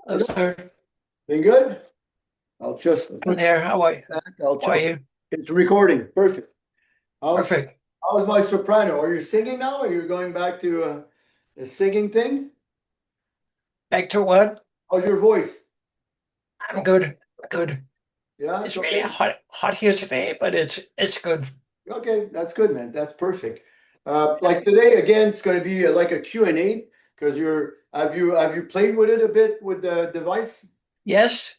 Hello, sir. Been good? I'll just I'm put there. How are you? that. I'll How are check. you? It's recording. Perfect. How's Perfect. how's my soprano? Are you singing now? Are you going back to the singing thing? Back to what? How's your voice? I'm good. I'm good. Yeah, it's It's really okay. hot here today, but it's good. Okay, that's good, man. That's perfect. Like today again, it's going to be like a Q&A because you're have you played with it a bit with the device? Yes,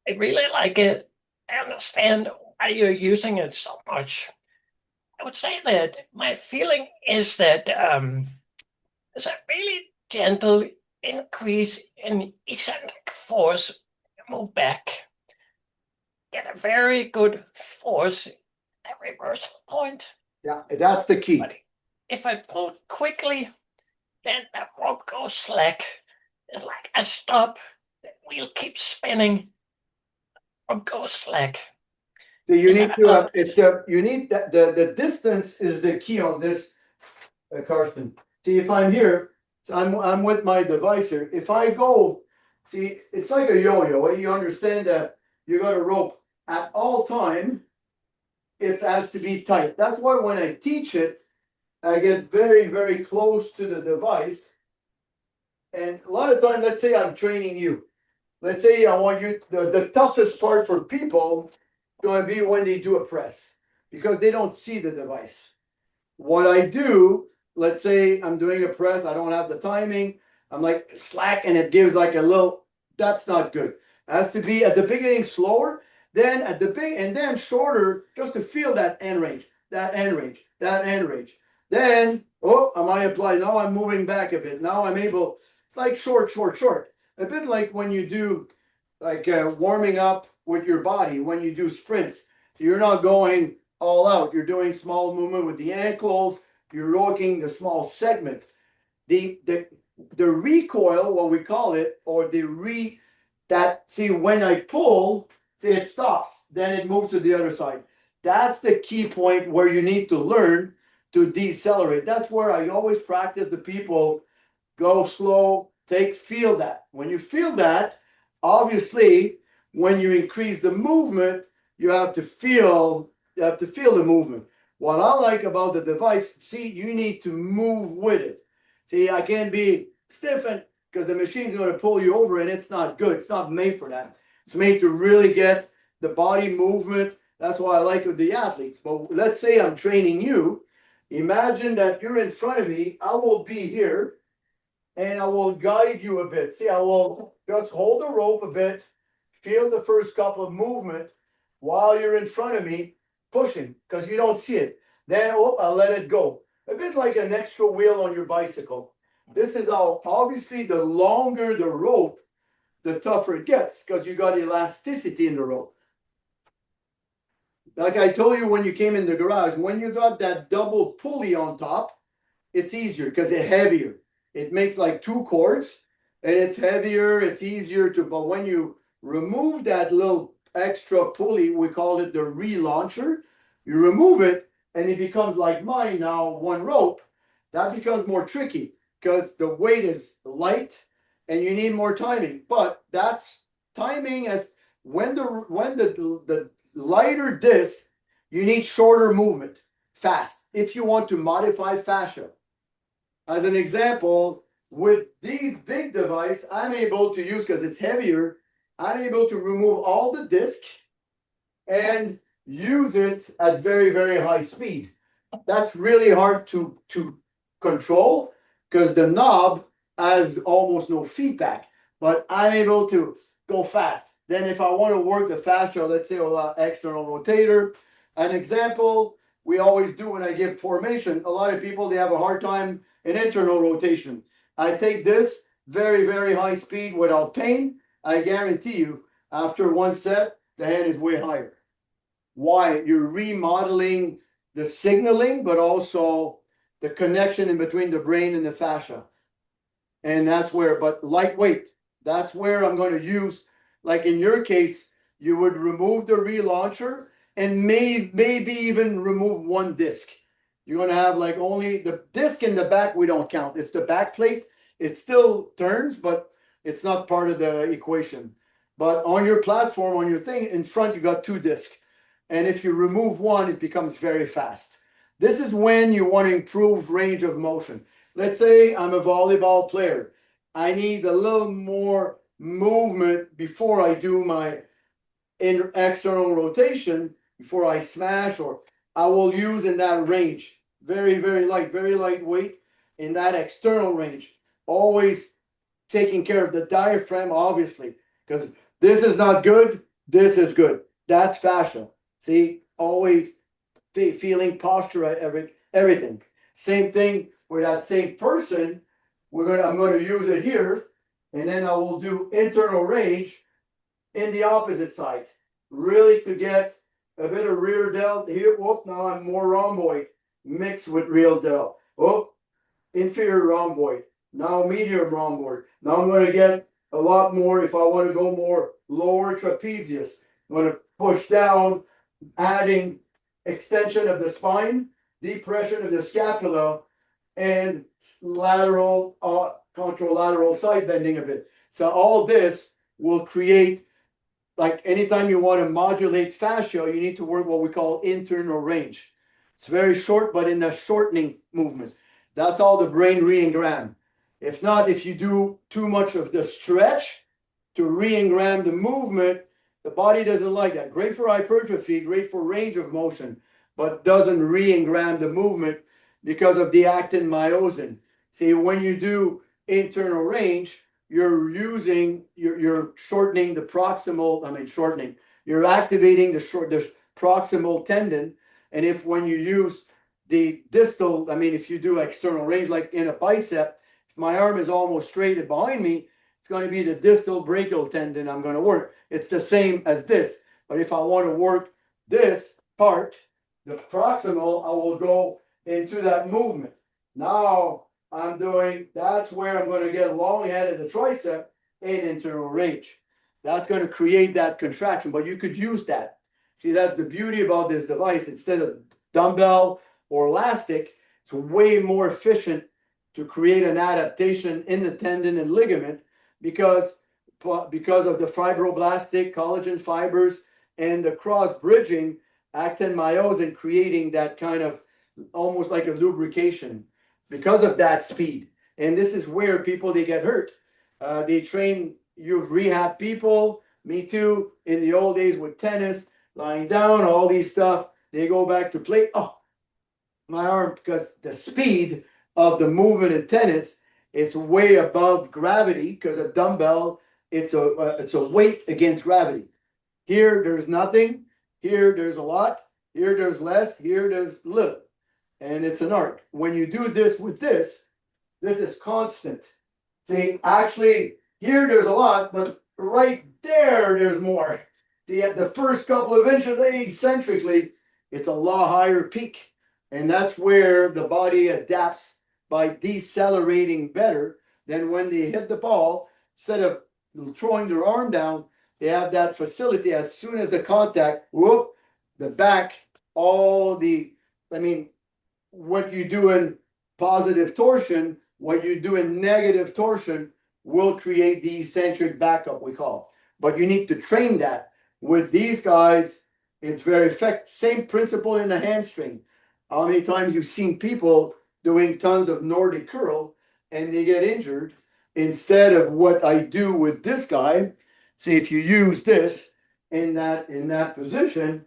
I really like it. I understand why you're using it so much. I would say that my feeling is that there's a really gentle increase in eccentric force. Move back. Get a very good force at reversal point. Yeah, that's the key. But if I pull quickly, then the rope goes slack. It's like I stop, the wheel keeps spinning, rope goes slack. So you Is need that to it's you need that the distance is the key on this, Karsten. See if I'm here, so I'm with my device here. If I go, see, it's like a yo-yo. Well, you understand that you got a rope at all time. It has to be tight. That's why when I teach it, I get very, very close to the device. And a lot of time, let's say I'm training you. Let's say I want you, the toughest part for people going to be when they do a press because they don't see the device. What I do, let's say I'm doing a press, I don't have the timing, I'm like slack and it gives like a little, that's not good. It has to be at the beginning slower, then at the big and then shorter just to feel that end range, that end range, that end range. Then, oh, am I applied? Now I'm moving back a bit. Now I'm able, it's like short, short, short. A bit like when you do like warming up with your body, when you do sprints. So you're not going all out. You're doing small movement with the ankles. You're working the small segment. The recoil, what we call it, or that see when I pull, see it stops, then it moves to the other side. That's the key point where you need to learn to decelerate. That's where I always practice the people go slow, feel that. When you feel that, obviously, when you increase the movement, you have to feel the movement. What I like about the device, see, you need to move with it. See, I can't be stiffened because the machine's going to pull you over and it's not good. It's not made for that. It's made to really get the body movement. That's why I like with the athletes. But let's say I'm training you. Imagine that you're in front of me. I will be here and I will guide you a bit. See, I will just hold the rope a bit, feel the first couple of movement while you're in front of me, pushing, because you don't see it. Then, oh, I'll let it go. A bit like an extra wheel on your bicycle. This is how, obviously, the longer the rope, the tougher it gets, because you got elasticity in the rope. Like I told you when you came in the garage, when you got that double pulley on top, it's easier because it's heavier. It makes like two cords and it's heavier, it's easier to, but when you remove that little extra pulley, we call it the relauncher, you remove it and it becomes like mine now, one rope. That becomes more tricky because the weight is light and you need more timing. But that's timing as when the lighter disc, you need shorter movement, fast, if you want to modify fascia. As an example, with these big device, I'm able to use, because it's heavier, I'm able to remove all the disc and use it at very, very high speed. That's really hard to control because the knob has almost no feedback, but I'm able to go fast. Then if I want to work the fascia, let's say external rotator, an example we always do when I give formation, a lot of people, they have a hard time in internal rotation. I take this very, very high speed without pain. I guarantee you, after one set, the head is way higher. Why? You're remodeling the signaling, but also the connection in between the brain and the fascia. And that's where, but lightweight, that's where I'm going to use, like in your case, you would remove the relauncher and maybe even remove one disc. You're going to have like only the disc in the back, we don't count. It's the back plate. It still turns, but it's not part of the equation. But on your platform, on your thing, in front, you got 2 discs. And if you remove one, it becomes very fast. This is when you want to improve range of motion. Let's say I'm a volleyball player. I need a little more movement before I do my external rotation, before I smash, or I will use in that range. Very, very light, very lightweight in that external range. Always taking care of the diaphragm, obviously, because this is not good, this is good. That's fascia. See, always feeling posture, everything. Same thing with that same person. I'm going to use it here, and then I will do internal range in the opposite side, really to get a bit of rear delt here. Whoop, now I'm more rhomboid mixed with real delt. Oh, inferior rhomboid. Now medium rhomboid. Now I'm going to get a lot more if I want to go more lower trapezius. I'm going to push down, adding extension of the spine, depression of the scapula, and lateral, contralateral side bending a bit. So all this will create, like anytime you want to modulate fascia, you need to work what we call internal range. It's very short, but in a shortening movement. That's all the brain re-engram. If not, if you do too much of the stretch to re-engram the movement, the body doesn't like that. Great for hypertrophy, great for range of motion, but doesn't re-engram the movement because of the actin myosin. See, when you do internal range, you're shortening the proximal, you're activating the proximal tendon. And when you use the distal, if you do external range, like in a bicep, if my arm is almost straight behind me, it's going to be the distal brachial tendon I'm going to work. It's the same as this. But if I want to work this part, the proximal, I will go into that movement. Now that's where I'm going to get long head of the tricep and internal range. That's going to create that contraction, but you could use that. See, that's the beauty about this device. Instead of dumbbell or elastic, it's way more efficient to create an adaptation in the tendon and ligament because of the fibroblastic collagen fibers and the cross bridging actin myosin, creating that kind of almost like a lubrication because of that speed. And this is where they get hurt. They train rehab people, me too, in the old days with tennis, lying down, all these stuff. They go back to play. Oh, my arm, because the speed of the movement in tennis is way above gravity, because a dumbbell, it's a weight against gravity. Here, there's nothing. Here, there's a lot. Here, there's less. Here, there's little. And it's an arc. When you do this with this is constant. See, actually, here there's a lot, but right there's more. See, at the first couple of inches, eccentrically, it's a lot higher peak. And that's where the body adapts by decelerating better than when they hit the ball. Instead of throwing their arm down, they have that facility. As soon as the contact, whoop, the back, what you do in positive torsion, what you do in negative torsion will create the eccentric backup, we call. But you need to train that. With these guys, it's very effective. Same principle in the hamstring. How many times you've seen people doing tons of Nordic curl and they get injured? Instead of what I do with this guy, see, if you use this in that position,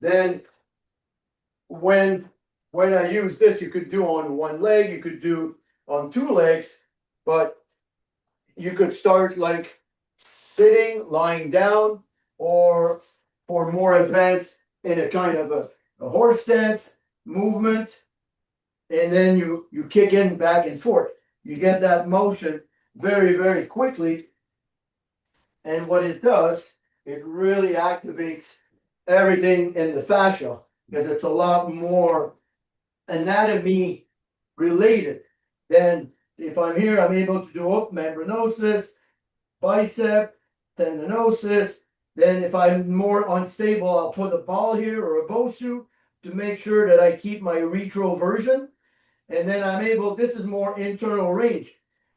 then when I use this, you could do on one leg, you could do on 2 legs, but you could start like sitting, lying down, or for more advanced in a kind of a horse stance movement, and then you kick in back and forth. You get that motion very, very quickly, and what it does, it really activates everything in the fascia because it's a lot more anatomy related. Then if I'm here, I'm able to do membranosus, bicep, tendinosis. Then if I'm more unstable, I'll put a ball here or a BOSU to make sure that I keep my retroversion. And then I'm able, this is more internal range.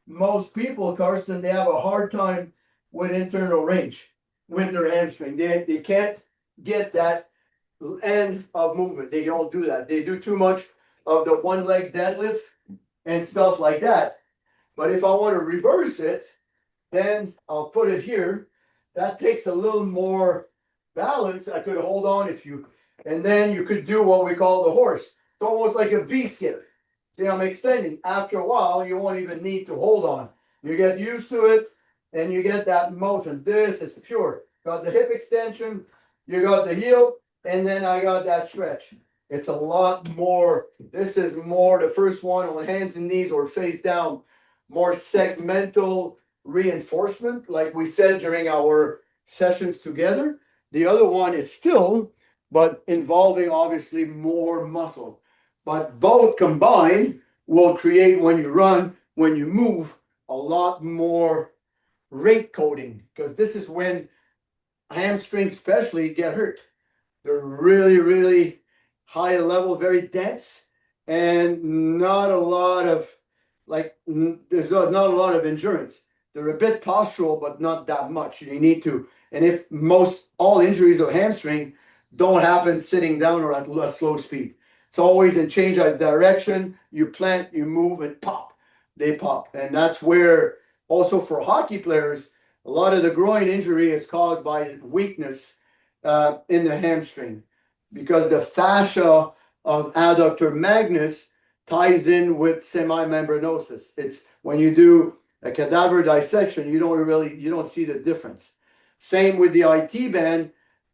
most people, Karsten, they have a hard time with internal range with their hamstring. They can't get that end of movement. They don't do that. They do too much of the one leg deadlift and stuff like that. But if I want to reverse it, then I'll put it here. That takes a little more balance. I could hold on if you, and then you could do what we call the horse. It's almost like a V skip. See, I'm extending. After a while, you won't even need to hold on. You get used to it and you get that motion. This is pure. Got the hip extension, you got the heel, and then I got that stretch. It's a lot more. This is more the first one on hands and knees or face down, more segmental reinforcement, like we said during our sessions together. The other one is still, but involving obviously more muscle. But both combined will create, when you run, when you move, a lot more rate coding, because this is when hamstrings especially get hurt. They're really, really high level, very dense, and not a lot of there's not a lot of endurance. They're a bit postural, but not that much. You need to, and if all injuries of hamstring don't happen sitting down or at a slow speed. It's always in change of direction. You plant, you move, and pop. They pop. And that's where also for hockey players, a lot of the groin injury is caused by weakness in the hamstring, because the fascia of adductor magnus ties in with semimembranosus. It's when you do a cadaver dissection, you don't see the difference. Same with the IT band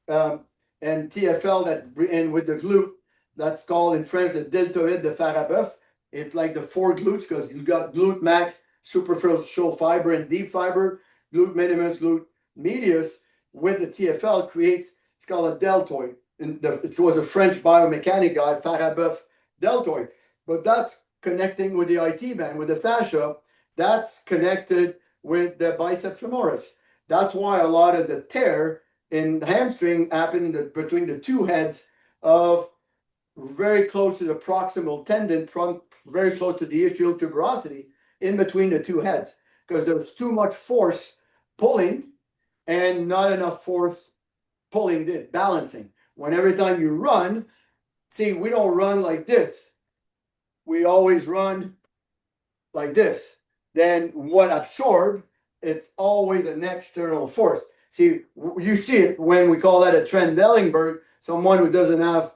and TFL and with the glute, that's called in French the deltoïde de Farabeuf. It's like the four glutes, because you got glute max, superficial fiber, and deep fiber. Glute minimus, glute medius with the TFL creates, it's called a deltoid. And it was a French biomechanic guy, Farabeuf deltoid. But that's connecting with the IT band, with the fascia. That's connected with the biceps femoris. That's why a lot of the tear in the hamstring happened between the two heads of very close to the proximal tendon, very close to the ischial tuberosity, in between the two heads, because there's too much force pulling and not enough force pulling, balancing. When every time you run, see, we don't run like this. We always run like this. Then what absorbed, it's always an external force. See, you see it when we call that a Trendelenburg, someone who doesn't have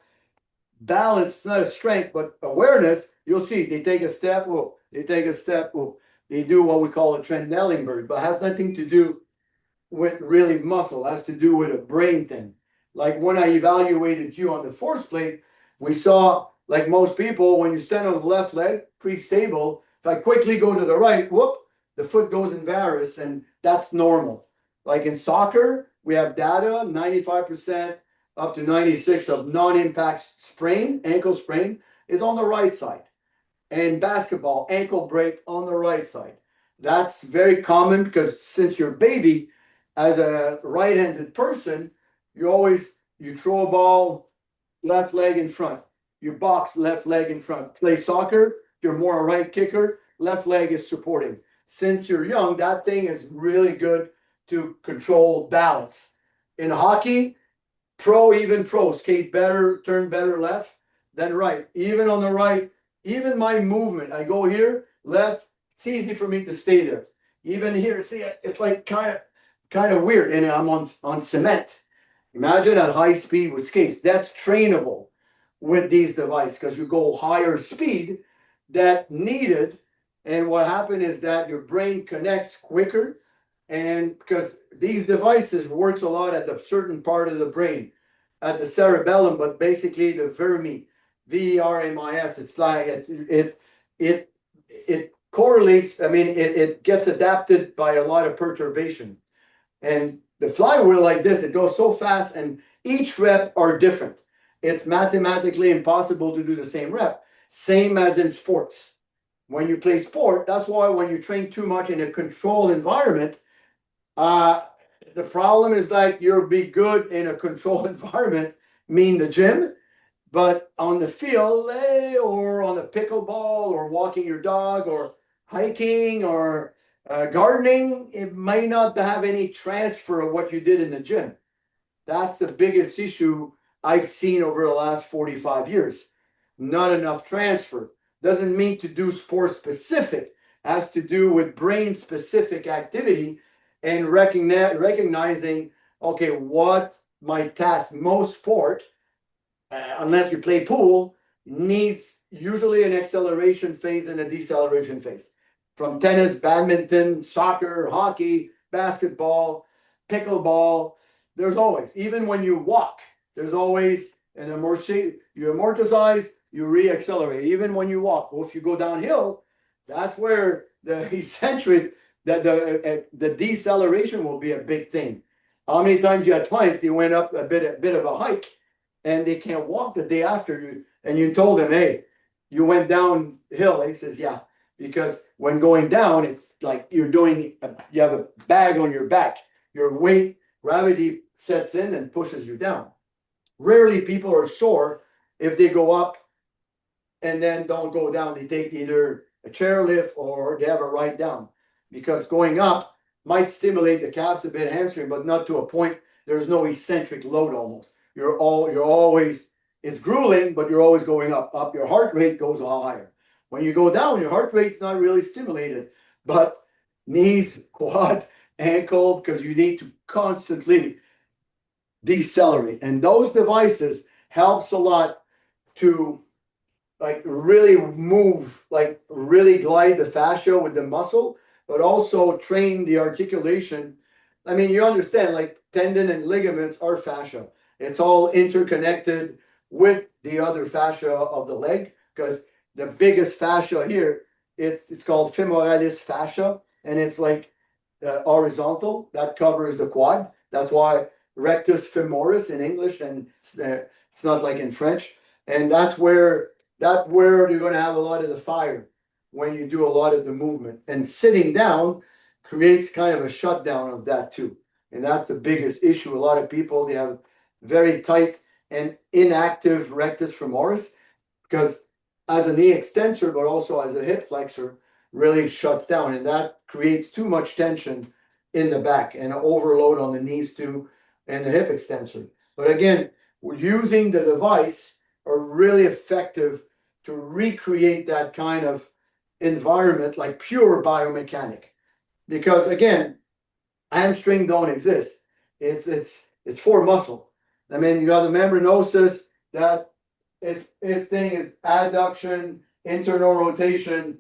balance, it's not a strength, but awareness. You'll see they take a step, whoa, they take a step, whoa. They do what we call a Trendelenburg, but it has nothing to do with really muscle. It has to do with a brain thing. Like when I evaluated you on the force plate, we saw, like most people, when you stand on the left leg, pretty stable. If I quickly go to the right, whoop, the foot goes in varus, and that's normal. Like in soccer, we have data, 95% up to 96 of non-impact sprain, ankle sprain, is on the right side. And basketball, ankle break on the right side. That's very common, because since you're a baby, as a right-handed person, you throw a ball, left leg in front. You box, left leg in front. Play soccer, you're more a right kicker, left leg is supporting. Since you're young, that thing is really good to control balance. In hockey, even pros skate better, turn better left than right. Even on the right, even my movement, I go here, left, it's easy for me to stay there. Even here, see, it's like kind of weird, and I'm on cement. Imagine at high speed with skates. That's trainable with these devices, because you go higher speed that needed. And what happened is that your brain connects quicker, and because these devices works a lot at a certain part of the brain, at the cerebellum, but basically the vermi, VERMIS. It's like it correlates. I mean, it gets adapted by a lot of perturbation. And the flywheel like this, it goes so fast, and each rep are different. It's mathematically impossible to do the same rep. Same as in sports. When you play sport, that's why when you train too much in a controlled environment, the problem is like you'll be good in a controlled environment, mean the gym, but on the field or on the pickleball or walking your dog or hiking or gardening, it might not have any transfer of what you did in the gym. That's the biggest issue I've seen over the last 45 years. Not enough transfer. Doesn't mean to do sport specific, has to do with brain specific activity and recognizing, okay, what my task, most sport, unless you play pool, needs usually an acceleration phase and a deceleration phase. From tennis, badminton, soccer, hockey, basketball, pickleball, there's always, even when you walk, there's always an amortization. You amortize, you re-accelerate. Even when you walk, or if you go downhill, that's where the eccentric, the deceleration will be a big thing. How many times you had clients, they went up a bit of a hike and they can't walk the day after you, and you told them, hey, you went downhill. He says, yeah, because when going down, it's like you have a bag on your back. Your weight, gravity sets in and pushes you down. Rarely people are sore if they go up and then don't go down. They take either a chairlift or they have a ride down, because going up might stimulate the calves a bit, hamstring, but not to a point. There's no eccentric load almost. You're always, it's grueling, but you're always going up. Your heart rate goes a lot higher. When you go down, your heart rate's not really stimulated, but knees, quad, ankle, because you need to constantly decelerate. And those devices helps a lot to like really move, like really glide the fascia with the muscle, but also train the articulation. I mean, you understand, like tendon and ligaments are fascia. It's all interconnected with the other fascia of the leg, because the biggest fascia here, it's called femoralis fascia, and it's like horizontal, that covers the quad. That's why rectus femoris in English, and it's not like in French. And that's where you're going to have a lot of the fire when you do a lot of the movement. And sitting down creates kind of a shutdown of that too. And that's the biggest issue. A lot of people, they have very tight and inactive rectus femoris, because as a knee extensor, but also as a hip flexor, really shuts down. And that creates too much tension in the back and overload on the knees too, and the hip extensor. But again, we're using the device are really effective to recreate that kind of environment, like pure biomechanic. Because again, hamstring don't exist. It's for muscle. I mean, you got the membranosus, that its thing is adduction, internal rotation,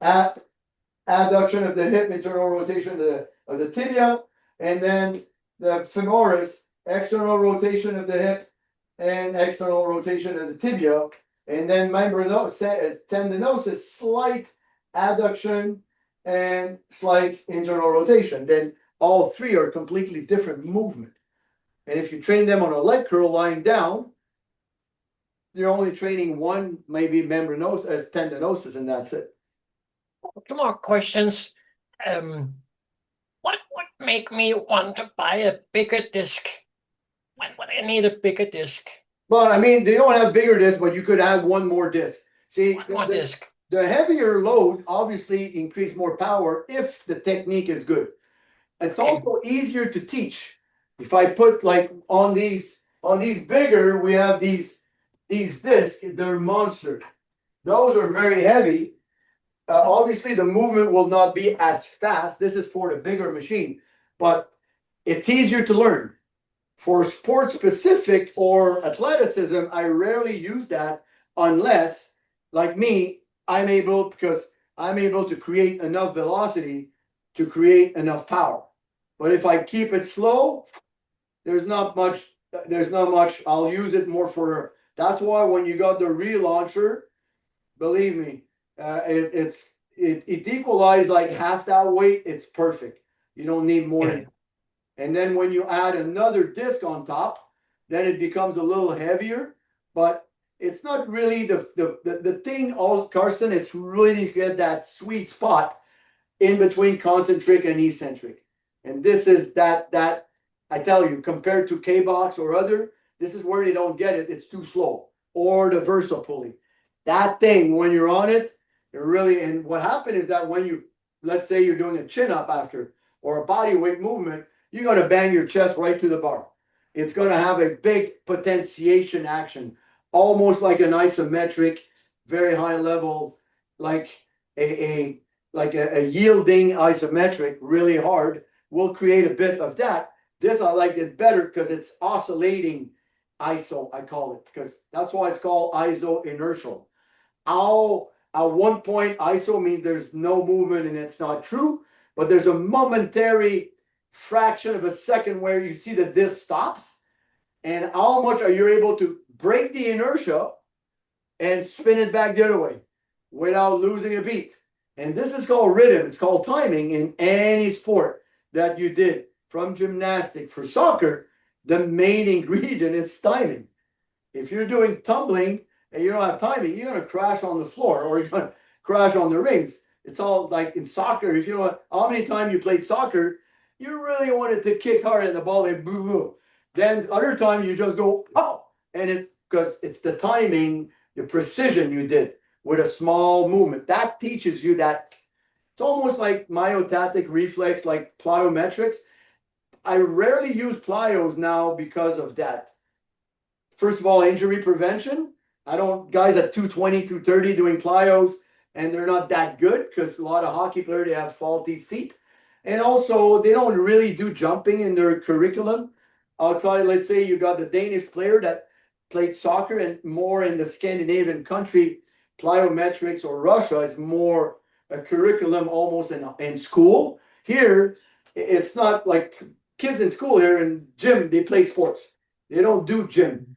adduction of the hip, internal rotation of the tibia, and then the femoris, external rotation of the hip and external rotation of the tibia, and then membranosus, tendinosis, slight adduction and slight internal rotation. Then all three are completely different movement. And if you train them on a leg curl lying down, you're only training one, maybe membranosus as tendinosis, and that's it. Two more questions. What would make me want to buy a bigger disc? When would I need a bigger disc? Well, I mean, they don't have bigger discs, but you could add one more disc. See, One more disc. the heavier load obviously increase more power if the technique is good. It's also easier to teach. If I put like on these bigger, we have these discs, they're monster. Those are very heavy. Obviously, the movement will not be as fast. This is for the bigger machine, but it's easier to learn. For sport specific or athleticism, I rarely use that unless, like me, I'm able to create enough velocity to create enough power. But if I keep it slow, there's not much. I'll use it more for. That's why when you got the relauncher, believe me, it equalized like half that weight. It's perfect. You don't need more than. And then when you add another disc on top, then it becomes a little heavier. But it's not really the thing. All Karsten, it's really to get that sweet spot in between concentric and eccentric. And this is that I tell you, compared to K-box or other, this is where they don't get it. It's too slow. Or the Versa pulley. That thing, when you're on it, It really, and what happened is that when you, let's say you're doing a chin up after, or a body weight movement, you're going to bang your chest right to the bar. It's going to have a big potentiation action, almost like an isometric, very high level, like a yielding isometric, really hard, will create a bit of that. This I like it better because it's oscillating iso, I call it, because that's why it's called iso-inertial. At one point, iso means there's no movement and it's not true, but there's a momentary fraction of a second where you see that this stops, and how much are you able to break the inertia and spin it back the other way without losing a beat. And this is called rhythm. It's called timing in any sport that you did. From gymnastic for soccer, the main ingredient is timing. If you're doing tumbling and you don't have timing, you're going to crash on the floor or you're going to crash on the rings. It's all like in soccer. If you know how many times you played soccer, you really wanted to kick hard at the ball and boo boo. Then other time you just go, oh, and it's because it's the timing, the precision you did with a small movement. That teaches you that it's almost like myotatic reflex, like plyometrics. I rarely use plyos now because of that. First of all, injury prevention. I don't, guys at 220, 230 doing plyos, and they're not that good because a lot of hockey players, they have faulty feet. And also, they don't really do jumping in their curriculum. Outside, let's say you got the Danish player that played soccer and more in the Scandinavian country, plyometrics or Russia is more a curriculum almost in school. Here, it's not like kids in school here in gym, they play sports. They don't do gym.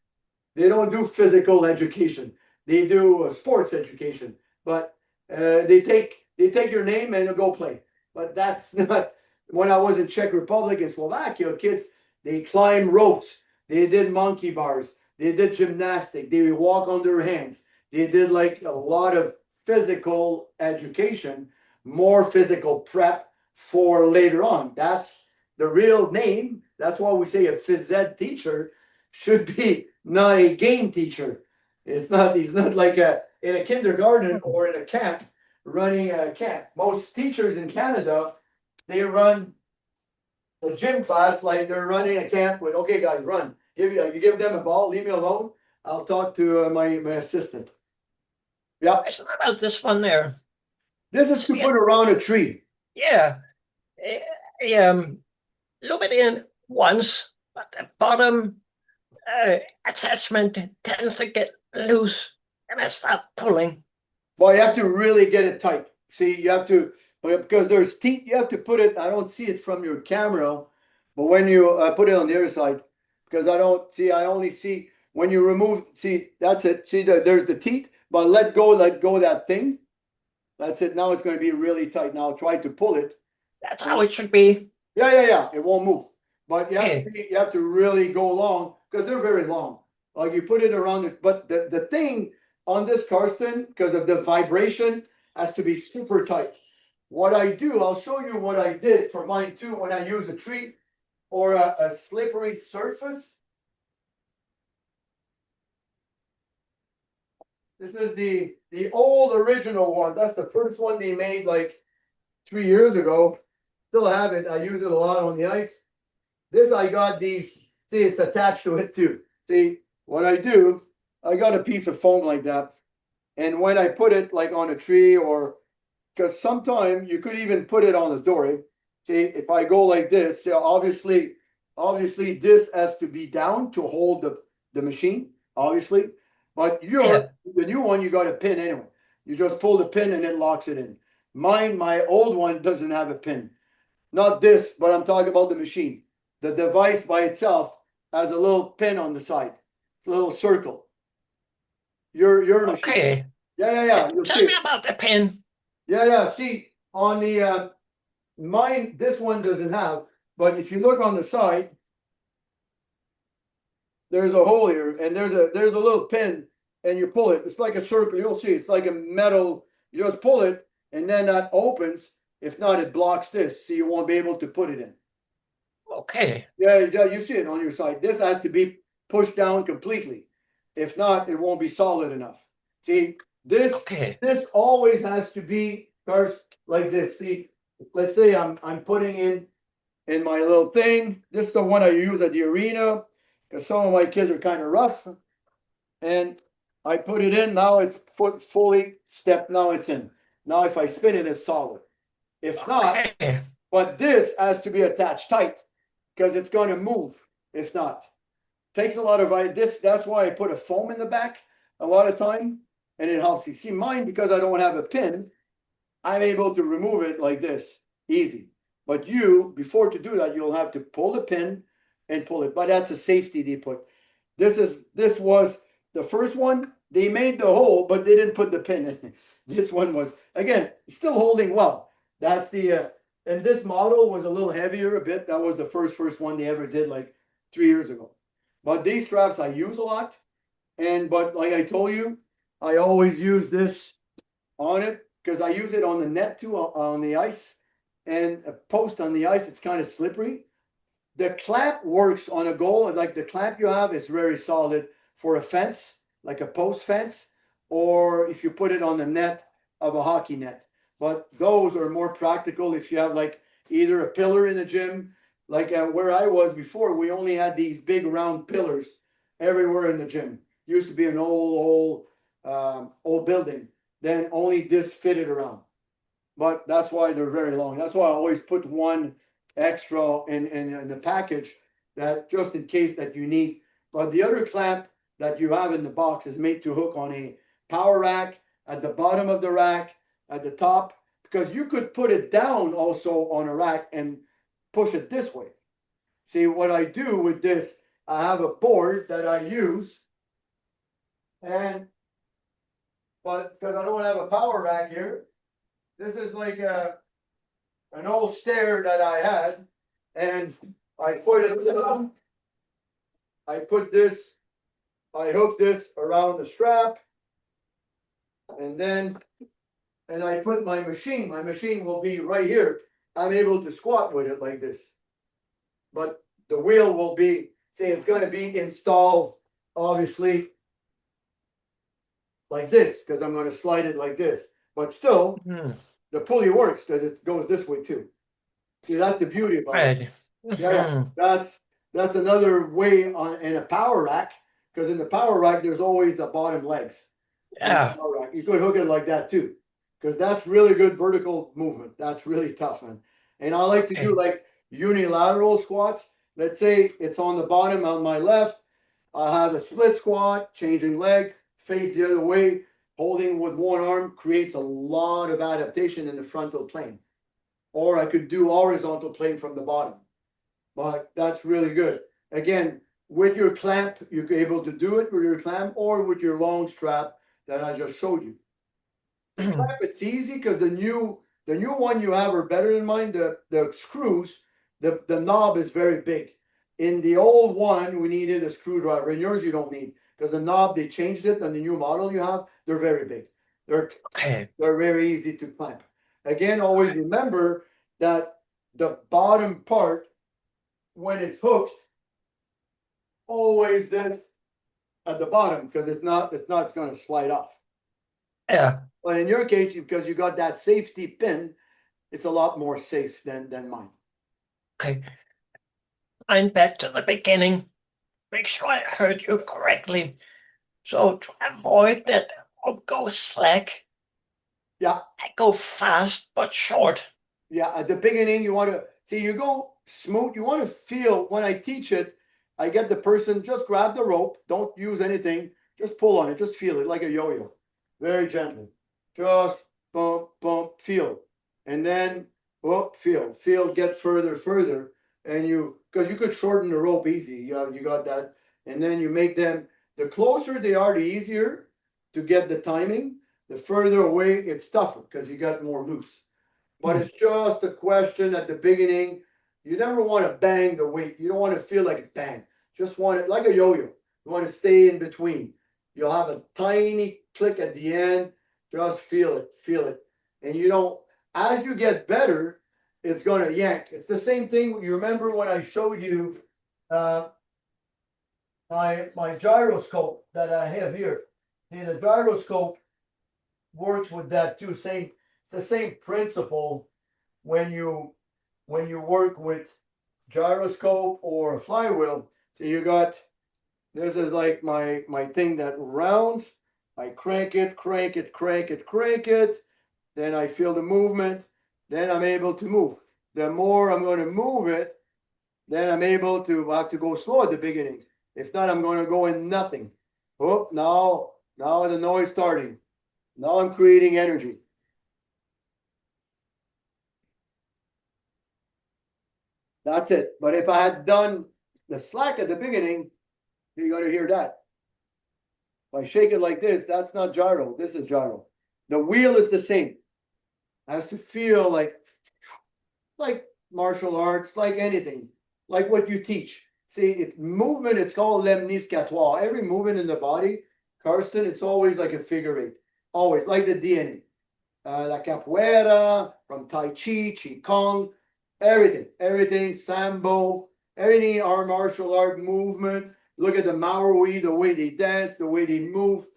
They don't do physical education. They do sports education. But they take your name and go play. But that's not, when I was in Czech Republic and Slovakia, kids, they climb ropes. They did monkey bars. They did gymnastics. They walk on their hands. They did like a lot of physical education, more physical prep for later on. That's the real name. That's why we say a phys ed teacher should be not a game teacher. It's not, he's not like in a kindergarten or in a camp running a camp. Most teachers in Canada, they run a gym class like they're running a camp with, okay guys, run. You give them a ball, leave me alone. I'll talk to my assistant. Yeah. It's not about this one there. This is to put around a tree. Yeah. Loop it in once, but the bottom attachment tends to get loose and I start pulling. Well, you have to really get it tight. See, you have to, because there's teeth, you have to put it, I don't see it from your camera, but when you put it on the other side, because I don't see, I only see when you remove, see, that's it. See, there's the teeth, but let go that thing. That's it. Now it's going to be really tight. Now try to pull it. That's how it should be. Yeah. It won't move. But you have to really go long because they're very long. Like you put it around it. But the thing on this Karsten, because of the vibration, has to be super tight. What I do, I'll show you what I did for mine too when I use a tree or a slippery surface. This is the old original one. That's the first one they made like 3 years ago. Still have it. I use it a lot on the ice. This I got these. See, it's attached to it too. See, what I do, I got a piece of foam like that. And when I put it like on a tree or, because sometimes you could even put it on a door. See, if I go like this, see, obviously this has to be down to hold the machine, obviously. But the new one, you got a pin anyway. You just pull the pin and it locks it in. Mine, my old one doesn't have a pin. Not this, but I'm talking about the machine. The device by itself has a little pin on the side. It's a little circle. Your machine. Okay. Yeah. Tell me about the pin. Yeah. See, on the mine, this one doesn't have, but if you look on the side, there's a hole here, and there's a little pin, and you pull it. It's like a circle. You'll see. It's like a metal. You just pull it, and then that opens. If not, it blocks this, so you won't be able to put it in. Okay. Yeah, you see it on your side. This has to be pushed down completely. If not, it won't be solid enough. See, Okay. This always has to be like this. See, let's say I'm putting in my little thing. This is the one I use at the arena because some of my kids are kind of rough. And I put it in. Now it's fully stepped. Now it's in. Now if I spin it, it's solid. If not, Okay. but this has to be attached tight because it's going to move. If not, takes a lot of this. That's why I put a foam in the back a lot of time, and it helps. You see, mine, because I don't have a pin, I'm able to remove it like this, easy. But you, before to do that, you'll have to pull the pin and pull it. But that's a safety they put. This was the first one. They made the hole, but they didn't put the pin in. This one was, again, still holding well. That's the and this model was a little heavier a bit. That was the first one they ever did, like 3 years ago. But these straps I use a lot. But like I told you, I always use this on it because I use it on the net too, on the ice, and a post on the ice. It's kind of slippery. The clamp works on a goal. Like the clamp you have is very solid for a fence, like a post fence, or if you put it on the net of a hockey net. But those are more practical if you have like either a pillar in the gym, like where I was before. We only had these big round pillars everywhere in the gym. Used to be an old building. Then only this fitted around. But that's why they're very long. That's why I always put one extra in the package, that just in case that you need. But the other clamp that you have in the box is made to hook on a power rack, at the bottom of the rack, at the top, because you could put it down also on a rack and push it this way. See, what I do with this, I have a board that I use, but because I don't have a power rack here, this is like an old stair that I had, and I put it down. I hook this around the strap, and I put my machine. My machine will be right here. I'm able to squat with it like this. But the wheel will be, say, it's going to be installed, obviously, like this, because I'm going to slide it like this. But still, the pulley works because it goes this way too. See, that's the beauty about it. Right. Yeah, that's another way in a power rack, because in the power rack there's always the bottom legs. Yeah. You could hook it like that too, because that's really good vertical movement. That's really tough, man. And I like to do like unilateral squats. Let's say it's on the bottom on my left. I have a split squat, changing leg, face the other way, holding with one arm creates a lot of adaptation in the frontal plane. Or I could do horizontal plane from the bottom. But that's really good. Again, with your clamp, you're able to do it with your clamp or with your long strap that I just showed you. The clamp, it's easy because the new one you have are better than mine. The screws, the knob is very big. In the old one, we needed a screwdriver. In yours, you don't need, because the knob, they changed it, and the new model you have, they're very big. They're very easy to clamp. Again, always remember that the bottom part, when it's hooked, always this at the bottom, because it's not going to slide off. Yeah. But in your case, because you got that safety pin, it's a lot more safe than mine. Okay. I'm back to the beginning. Make sure I heard you correctly. So to avoid that I'll go slack, Yeah. I go fast but short. Yeah. At the beginning, you want to see, you go smooth. You want to feel when I teach it, I get the person, just grab the rope. Don't use anything. Just pull on it. Just feel it like a yo-yo. Very gently. Just bump, bump, feel. And then, whoop, feel, get further. And because you could shorten the rope easy. You got that. And then you make them, the closer they are, the easier to get the timing. The further away, it's tougher because you got more loose. But it's just a question at the beginning. You never want to bang the weight. You don't want to feel like a bang. Just want it like a yo-yo. You want to stay in between. You'll have a tiny click at the end. Just feel it. And as you get better, it's going to yank. It's the same thing. You remember when I showed you my gyroscope that I have here. See, the gyroscope, works with that too. It's the same principle when you work with gyroscope or a flywheel. So you got, this is like my thing that rounds. I crank it, crank it, crank it, crank it. Then I feel the movement. Then I'm able to move. The more I'm going to move it, then I'm able to have to go slow at the beginning. If not, I'm going to go in nothing. Oh, now the noise starting. Now I'm creating energy. That's it. But if I had done the slack at the beginning, you're going to hear that. If I shake it like this, that's not gyro. This is gyro. The wheel is the same. It has to feel like martial arts, like anything, like what you teach. See, movement, it's called lemniscatoire. Every movement in the body, Karsten, it's always like a figure eight. Always, like the DNA. La capoeira, from Tai Chi, Qi Kong, everything, Sambo, everything, our martial art movement. Look at the Maori, the way they dance, the way they move.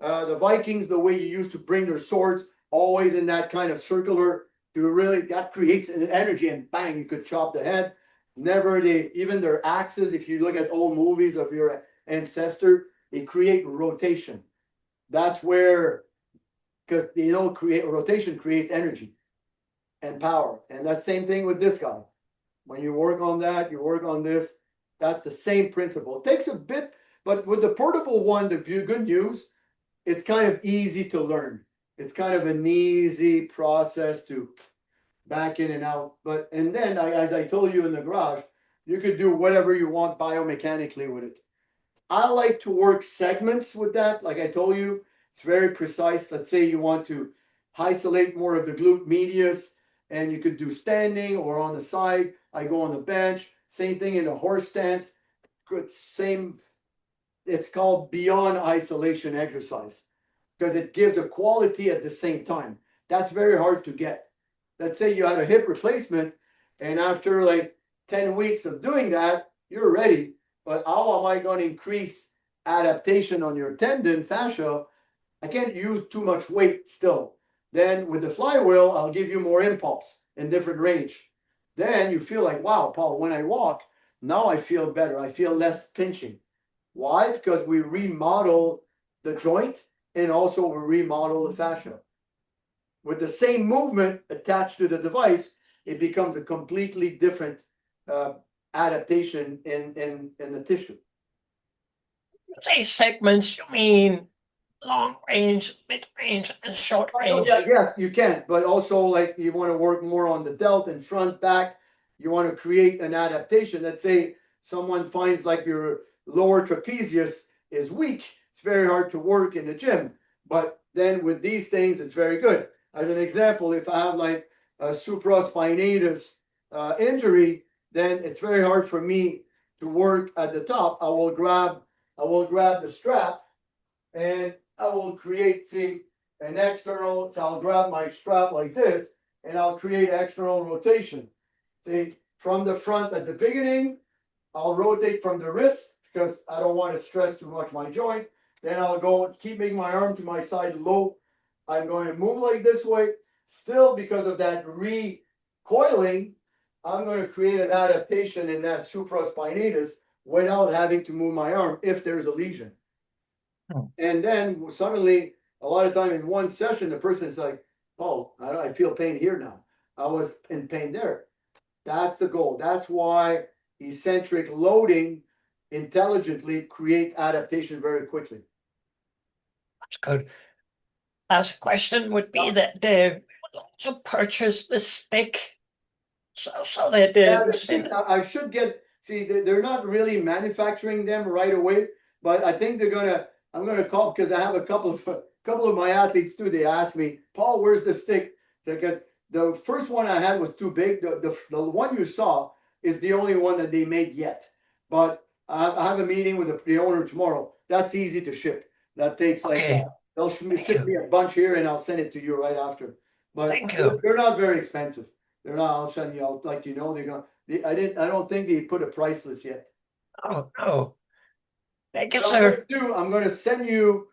The Vikings, the way you used to bring their swords, always in that kind of circular, that creates an energy, and bang, you could chop the head. Never even their axes, if you look at old movies of your ancestor, they create rotation. That's where, because they don't create rotation, creates energy and power. And that's the same thing with this guy. When you work on that, you work on this, that's the same principle. It takes a bit, but with the portable one, the good news, it's kind of easy to learn. It's kind of an easy process to back in and out. And then, as I told you in the garage, you could do whatever you want biomechanically with it. I like to work segments with that. Like I told you, it's very precise. Let's say you want to isolate more of the glute medius, and you could do standing or on the side. I go on the bench. Same thing in a horse stance. Same. It's called beyond isolation exercise because it gives a quality at the same time. That's very hard to get. Let's say you had a hip replacement, and after like 10 weeks of doing that, you're ready. But how am I going to increase adaptation on your tendon fascia? I can't use too much weight still. Then with the flywheel, I'll give you more impulse in different range. Then you feel like, wow, Paul, when I walk, now I feel better. I feel less pinching. Why? Because we remodel the joint and also we remodel the fascia. With the same movement attached to the device, it becomes a completely different adaptation in the tissue. Say segments, you mean long range, mid range, and short range? Yeah, you can, but also like you want to work more on the delt and front, back. You want to create an adaptation. Let's say someone finds like your lower trapezius is weak. It's very hard to work in the gym, but then with these things, it's very good. As an example, if I have like a supraspinatus injury, then it's very hard for me to work at the top. I will grab the strap and I will create, an external, so I'll grab my strap like this and I'll create external rotation. See, from the front at the beginning, I'll rotate from the wrist because I don't want to stress too much my joint. Then I'll go keeping my arm to my side low. I'm going to move like this way. Still, because of that recoiling, I'm going to create an adaptation in that supraspinatus without having to move my arm if there's a lesion. Oh. And then suddenly, a lot of time in one session, the person is like, oh, I feel pain here now. I was in pain there. That's the goal. That's why eccentric loading intelligently creates adaptation very quickly. That's good. Last question would be that they would like to purchase the stick so that the stick, I should get, they're not really manufacturing them right away, but I think I'm gonna call because I have a couple of my athletes too. They ask me, Paul, where's the stick? Because the first one I had was too big. The one you saw is the only one that they made yet. But I have a meeting with the owner tomorrow. That's easy to ship. That takes like they'll ship me a bunch here, and I'll send it to you right after. But they're not very expensive. They're not. I'll send you. I'll like you know they're going. I don't think they put a price list yet. Oh no. Thank you, sir. I'm going to send you.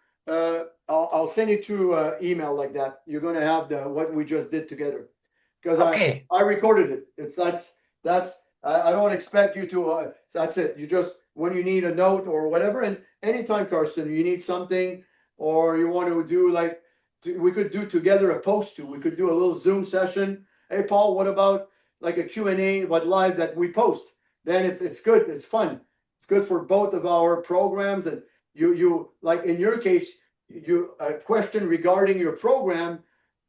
I'll send you to email like that. You're gonna have what we just did together. Because Okay. I recorded it. That's I don't expect you to that's it. You just when you need a note or whatever, and anytime, Karsten, you need something or you want to do like we could do together a post too. We could do a little Zoom session. Hey Paul, what about like a Q&A but live that we post? Then it's good, it's fun. It's good for both of our programs. And you like in your case, you a question regarding your program,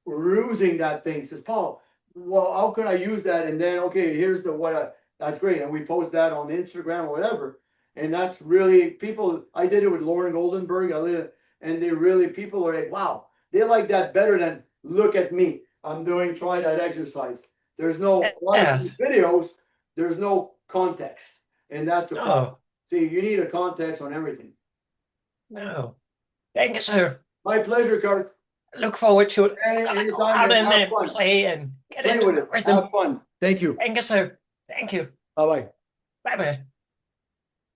we're using that thing. Says Paul, well, how can I use that? And then okay, here's the that's great. And we post that on Instagram or whatever. And that's really people. I did it with Lauren Goldenberg. And they really people are like, wow, they like that better than look at me. Try that exercise. There's no a lot of these Yes. videos, there's no context. And that's the problem. No. See, you need a context on everything. No. Thank you, sir. My pleasure, Garth. Look forward to it. I'm gonna go Anytime, out man. and Have then fun. play and get Play into with the it. rhythm. Have fun. Thank you. Thank you, sir. Thank you. Bye bye. Bye bye.